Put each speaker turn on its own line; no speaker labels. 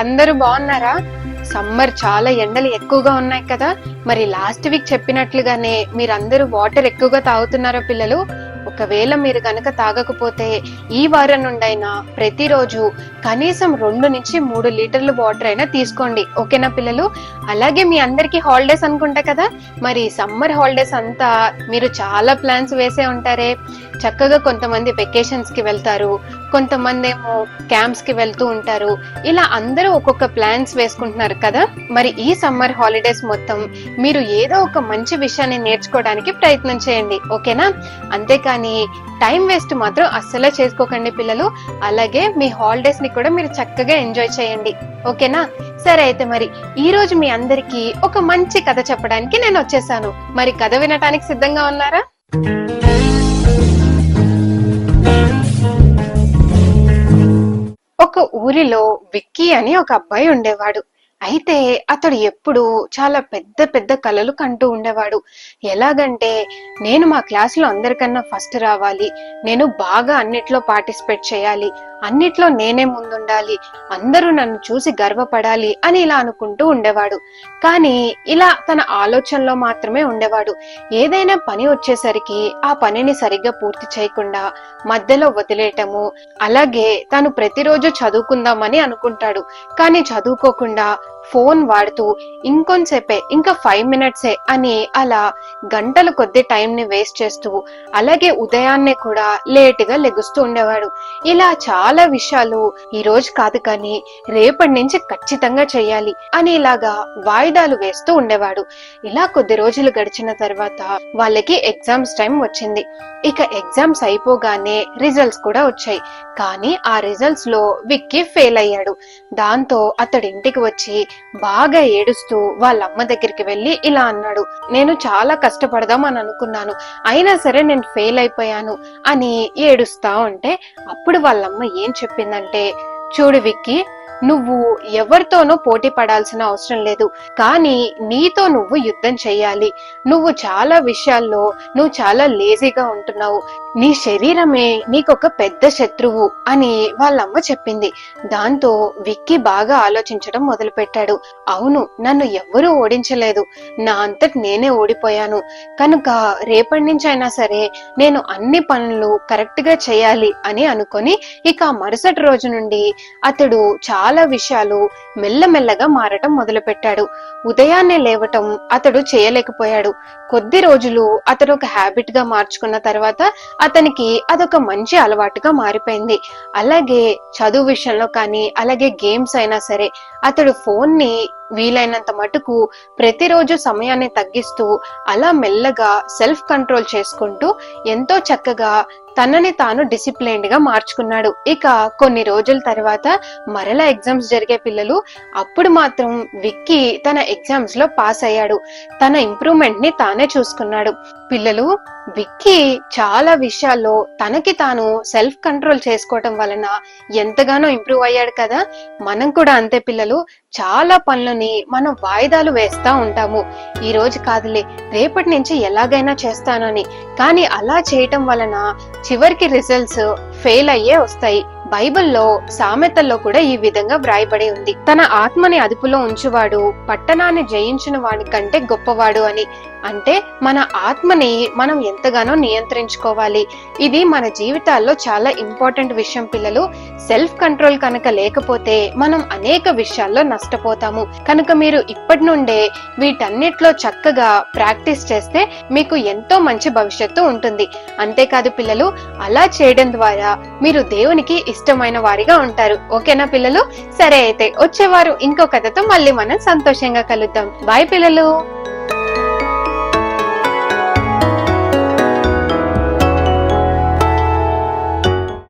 అందరూ బాగున్నారా? సమ్మర్ చాలా ఎండలు ఎక్కువగా ఉన్నాయి కదా. మరి లాస్ట్ వీక్ చెప్పినట్లుగానే మీరందరూ వాటర్ ఎక్కువగా తాగుతున్నారా పిల్లలు? ఒకవేళ మీరు గనక తాగకపోతే ఈ వారం నుండైనా ప్రతిరోజు కనీసం 2 నుంచి 3 లీటర్లు వాటర్ అయినా తీసుకోండి. ఓకేనా పిల్లలు? అలాగే మీ అందరికి హాలిడేస్ అనుకుంటా కదా. మరి సమ్మర్ హాలిడేస్ అంతా మీరు చాలా ప్లాన్స్ వేసే ఉంటారే. చక్కగా కొంతమంది వెకేషన్స్ కి వెళ్తారు, కొంతమంది ఏమో క్యాంప్స్ కి వెళ్తూ ఉంటారు. ఇలా అందరూ ఒక్కొక్క ప్లాన్స్ వేసుకుంటున్నారు కదా. మరి ఈ సమ్మర్ హాలిడేస్ మొత్తం మీరు ఏదో ఒక మంచి విషయాన్ని నేర్చుకోవడానికి ప్రయత్నం చేయండి. ఓకేనా? అంతేకాని టైం వేస్ట్ మాత్రం అస్సలే చేసుకోకండి పిల్లలు. అలాగే మీ హాలిడేస్ ని కూడా మీరు చక్కగా ఎంజాయ్ చేయండి. ఓకేనా? సరే, అయితే మరి ఈ రోజు మీ అందరికి ఒక మంచి కథ చెప్పడానికి నేను వచ్చేసాను. మరి కథ వినటానికి సిద్ధంగా ఉన్నారా? ఒక ఊరిలో విక్కీ అని ఒక అబ్బాయి ఉండేవాడు. అయితే అతడు ఎప్పుడు చాలా పెద్ద పెద్ద కలలు కంటూ ఉండేవాడు. ఎలాగంటే, నేను మా క్లాసులో అందరికన్నా ఫస్ట్ రావాలి, నేను బాగా అన్నిట్లో పార్టిసిపేట్ చేయాలి, అన్నిట్లో నేనే ముందుండాలి, అందరూ నన్ను చూసి గర్వపడాలి అని ఇలా అనుకుంటూ ఉండేవాడు. కానీ ఇలా తన ఆలోచనలో మాత్రమే ఉండేవాడు. ఏదైనా పని వచ్చేసరికి ఆ పనిని సరిగ్గా పూర్తి చేయకుండా మధ్యలో వదిలేయటము, అలాగే తను ప్రతిరోజు చదువుకుందామని అనుకుంటాడు, కానీ చదువుకోకుండా ఫోన్ వాడుతూ ఇంకొంచేపే, ఇంకా 5 మినిట్సే అని అలా గంటల కొద్ది టైం ని వేస్ట్ చేస్తూ, అలాగే ఉదయాన్నే కూడా లేట్ గా లెగుస్తూ ఉండేవాడు. ఇలా చాలా విషయాలు ఈ రోజు కాదు కానీ రేపటి నుంచి ఖచ్చితంగా చెయ్యాలి అని ఇలాగా వాయిదాలు వేస్తూ ఉండేవాడు. ఇలా కొద్ది రోజులు గడిచిన తర్వాత వాళ్ళకి ఎగ్జామ్స్ టైం వచ్చింది. ఇక ఎగ్జామ్స్ అయిపోగానే రిజల్ట్స్ కూడా వచ్చాయి. కానీ ఆ రిజల్ట్స్ లో విక్కీ ఫెయిల్ అయ్యాడు. దాంతో అతడి ఇంటికి వచ్చి బాగా ఏడుస్తూ వాళ్ళ అమ్మ దగ్గరికి వెళ్లి ఇలా అన్నాడు, నేను చాలా కష్టపడదాం అని అనుకున్నాను, అయినా సరే నేను ఫెయిల్ అయిపోయాను అని ఏడుస్తా ఉంటే అప్పుడు వాళ్ళమ్మ ఏం చెప్పిందంటే, చూడు విక్కీ, నువ్వు ఎవరితోనో పోటీ పడాల్సిన అవసరం లేదు, కానీ నీతో నువ్వు యుద్ధం చెయ్యాలి. నువ్వు చాలా విషయాల్లో నువ్వు చాలా లేజీగా ఉంటున్నావు, నీ శరీరమే నీకొక పెద్ద శత్రువు అని వాళ్ళమ్మ చెప్పింది. దాంతో విక్కీ బాగా ఆలోచించడం మొదలు పెట్టాడు. అవును, నన్ను ఎవ్వరూ ఓడించలేదు, నా అంతటి నేనే ఓడిపోయాను, కనుక రేపటి నుంచి అయినా సరే నేను అన్ని పనులు కరెక్ట్ గా చేయాలి అని అనుకొని ఇక మరుసటి రోజు నుండి అతడు చాలా విషయాలు మెల్లమెల్లగా మారటం మొదలు పెట్టాడు. ఉదయాన్నే లేవటం అతడు చేయలేకపోయాడు. కొద్ది రోజులు అతడు ఒక హ్యాబిట్ గా మార్చుకున్న తర్వాత అతనికి అదొక మంచి అలవాటుగా మారిపోయింది. అలాగే చదువు విషయంలో కానీ, అలాగే గేమ్స్ అయినా సరే అతడు ఫోన్ ని వీలైనంత మటుకు ప్రతిరోజు సమయాన్ని తగ్గిస్తూ అలా మెల్లగా సెల్ఫ్ కంట్రోల్ చేసుకుంటూ ఎంతో చక్కగా తనని తాను డిసిప్లైన్డ్ గా మార్చుకున్నాడు. ఇక కొన్ని రోజుల తర్వాత మరలా ఎగ్జామ్స్ జరిగే పిల్లలు. అప్పుడు మాత్రం విక్కీ తన ఎగ్జామ్స్ లో పాస్ అయ్యాడు. తన ఇంప్రూవ్మెంట్ ని తానే చూసుకున్నాడు. పిల్లలు, విక్కీ చాలా విషయాల్లో తనకి తాను సెల్ఫ్ కంట్రోల్ చేసుకోవటం వలన ఎంతగానో ఇంప్రూవ్ అయ్యాడు కదా. మనం కూడా అంతే పిల్లలు. చాలా పనులని మనం వాయిదాలు వేస్తా ఉంటాము. ఈ రోజు కాదులే, రేపటి నుంచి ఎలాగైనా చేస్తానని. కానీ అలా చేయటం వలన చివరికి రిజల్ట్స్ ఫెయిల్ అయ్యే వస్తాయి. బైబిల్లో సామెతల్లో కూడా ఈ విధంగా వ్రాయబడి ఉంది, తన ఆత్మని అదుపులో ఉంచువాడు పట్టణాన్ని జయించిన వాడి కంటే గొప్పవాడు అని. అంటే మన ఆత్మని మనం ఎంతగానో నియంత్రించుకోవాలి. ఇది మన జీవితాల్లో చాలా ఇంపార్టెంట్ విషయం పిల్లలు. సెల్ఫ్ కంట్రోల్ కనుక లేకపోతే మనం అనేక విషయాల్లో నష్టపోతాము. కనుక మీరు ఇప్పటి నుండే వీటన్నిటిలో చక్కగా ప్రాక్టీస్ చేస్తే మీకు ఎంతో మంచి భవిష్యత్తు ఉంటుంది. అంతేకాదు పిల్లలు, అలా చేయడం ద్వారా మీరు దేవునికి ఇష్టమైన వారిగా ఉంటారు. ఓకేనా పిల్లలు? సరే, అయితే వచ్చేవారు ఇంకో కథతో మళ్ళీ మనం సంతోషంగా కలుద్దాం. బాయ్ పిల్లలు.